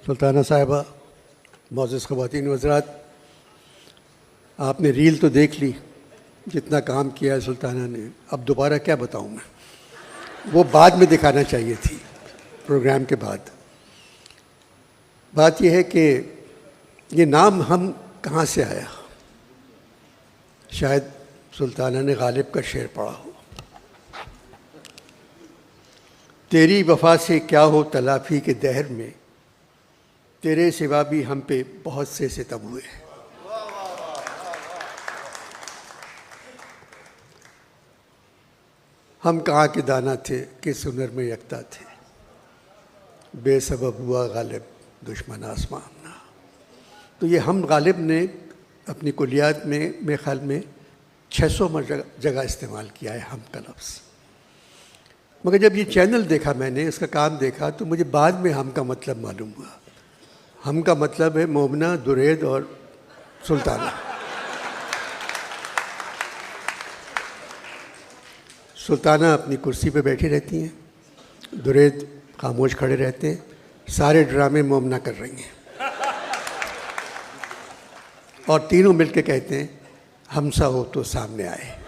سلطانہ صاحبہ، معزز خواتین و حضرات، آپ نے ریل تو دیکھ لی، جتنا کام کیا ہے سلطانہ نے، اب دوبارہ کیا بتاؤں میں، وہ بعد میں دکھانا چاہیے تھی، پروگرام کے بعد۔ بات یہ ہے کہ یہ نام ہم کہاں سے آیا؟ شاید سلطانہ نے غالب کا شعر پڑھا ہو، تیری وفا سے کیا ہو تلافی کے دہر میں، تیرے سوا بھی ہم پہ بہت سے ستم ہوئے۔ ہم کہاں کے دانا تھے، کس ہنر میں یکتا تھے، بے سبب ہوا غالب دشمن آسمان۔ تو یہ ہم غالب نے اپنی کلیات میں میرے خیال میں 600 جگہ استعمال کیا ہے ہم کا لفظ، مگر جب یہ چینل دیکھا میں نے، اس کا کام دیکھا، تو مجھے بعد میں ہم کا مطلب معلوم ہوا۔ ہم کا مطلب ہے مومنہ، درید اور سلطانہ۔ سلطانہ اپنی کرسی پہ بیٹھی رہتی ہیں، درید خاموش کھڑے رہتے ہیں، سارے ڈرامے مومنہ کر رہی ہیں، اور تینوں مل کے کہتے ہیں ہم سا ہو تو سامنے آئے۔